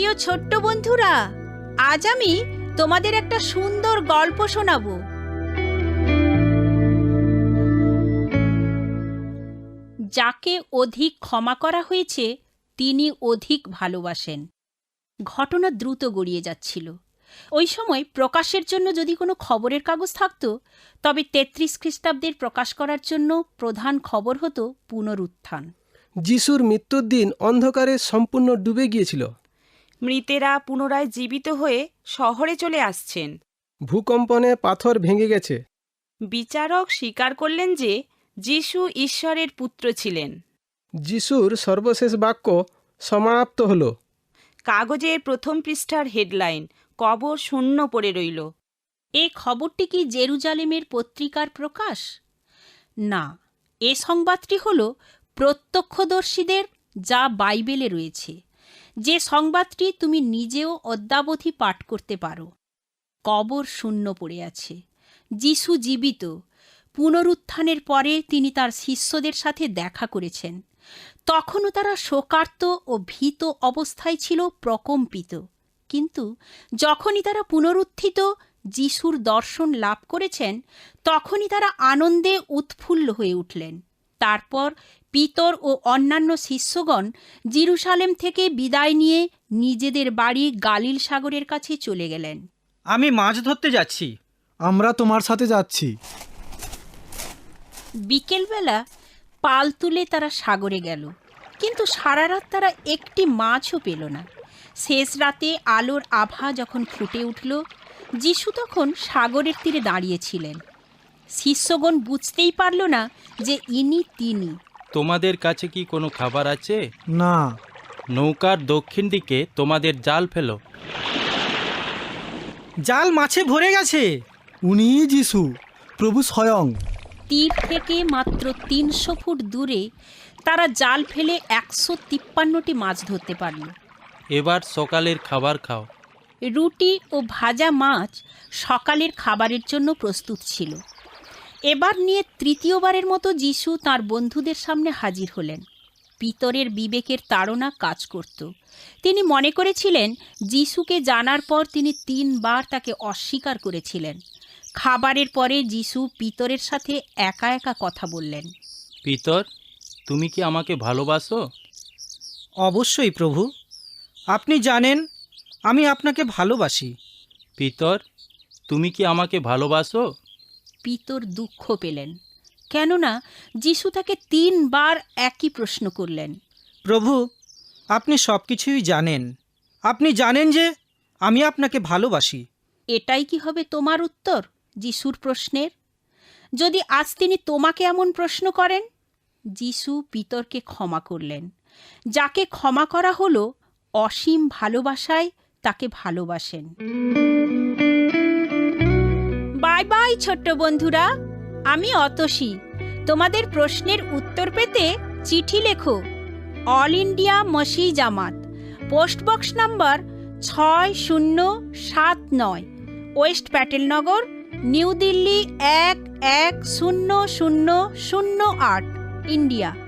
প্রিয় ছোট্ট বন্ধুরা, আজ আমি তোমাদের একটা সুন্দর গল্প শোনাবো। যাকে অধিক ক্ষমা করা হয়েছে তিনি অধিক ভালোবাসেন। ঘটনা দ্রুত গড়িয়ে যাচ্ছিল। ওই সময় প্রকাশের জন্য যদি কোনো খবরের কাগজ থাকত, তবে ৩৩ খ্রিস্টাব্দের প্রকাশ করার জন্য প্রধান খবর হতো পুনরুত্থান। যিশুর মৃত্যুর দিন অন্ধকারে সম্পূর্ণ ডুবে গিয়েছিল। মৃতেরা পুনরায় জীবিত হয়ে শহরে চলে আসছেন। ভূকম্পনে পাথর ভেঙে গেছে। বিচারক স্বীকার করলেন যে যিশু ঈশ্বরের পুত্র ছিলেন। যিশুর সর্বশেষ বাক্য সমাপ্ত হলো। কাগজের প্রথম পৃষ্ঠার হেডলাইন, কবর শূন্য পড়ে রইল। এ খবরটি কি জেরুজালেমের পত্রিকার প্রকাশ? না, এ সংবাদটি হল প্রত্যক্ষদর্শীদের, যা বাইবেলে রয়েছে, যে সংবাদটি তুমি নিজেও অদ্যাবধি পাঠ করতে পারো। কবর শূন্য পড়ে আছে, যিশু জীবিত। পুনরুত্থানের পরে তিনি তার শিষ্যদের সাথে দেখা করেছেন। তখনও তারা শোকার্ত ও ভীত অবস্থায় ছিল, প্রকম্পিত। কিন্তু যখনই তারা পুনরুত্থিত যিশুর দর্শন লাভ করেছেন, তখনই তারা আনন্দে উৎফুল্ল হয়ে উঠলেন। তারপর পিতর ও অন্যান্য শিষ্যগণ জেরুজালেম থেকে বিদায় নিয়ে নিজেদের বাড়ি গালিল সাগরের কাছে চলে গেলেন। আমি মাছ ধরতে যাচ্ছি। আমরা তোমার সাথে যাচ্ছি। বিকেলবেলা পাল তুলে তারা সাগরে গেল, কিন্তু সারা রাত তারা একটি মাছও পেল না। শেষ রাতে আলোর আভা যখন ফুটে উঠল, যিশু তখন সাগরের তীরে দাঁড়িয়েছিলেন। শিষ্যগণ বুঝতেই পারল না যে ইনি তিনি। তোমাদের কাছে কি কোনো খাবার আছে? না। নৌকার দক্ষিণ দিকে তোমাদের জাল ফেলো। জাল মাছে ভরে গেছে। উনিই যিশু, প্রভু স্বয়ং। তীর থেকে মাত্র ৩০০ ফুট দূরে তারা জাল ফেলে ১৫৩টি মাছ ধরতে পারল। এবার সকালের খাবার খাও। রুটি ও ভাজা মাছ সকালের খাবারের জন্য প্রস্তুত ছিল। এবার নিয়ে তৃতীয়বারের মতো যিশু তাঁর বন্ধুদের সামনে হাজির হলেন। পিতরের বিবেকের তাড়না কাজ করত। তিনি মনে করেছিলেন, যিশুকে জানার পর তিনি ৩ বার তাকে অস্বীকার করেছিলেন। খাবারের পরে যিশু পিতরের সাথে একা একা কথা বললেন। পিতর, তুমি কি আমাকে ভালোবাসো? অবশ্যই প্রভু, আপনি জানেন আমি আপনাকে ভালোবাসি। পিতর, তুমি কি আমাকে ভালোবাসো? পিতর দুঃখ পেলেন, কেননা যিশু তাকে ৩ বার একই প্রশ্ন করলেন। প্রভু, আপনি সব কিছুই জানেন। আপনি জানেন যে আমি আপনাকে ভালোবাসি। এটাই কি হবে তোমার উত্তর যিশুর প্রশ্নের? যদি আজ তিনি তোমাকে এমন প্রশ্ন করেন? যিশু পিতরকে ক্ষমা করলেন। যাকে ক্ষমা করা হলো, অসীম ভালোবাসায় তাকে ভালোবাসেন। বাই বাই ছোট্ট বন্ধুরা, আমি অতসী। তোমাদের প্রশ্নের উত্তর পেতে চিঠি লেখো। All India Masih Jamaat, post box number 6079, west Patelnagar, New Delhi 110008, India.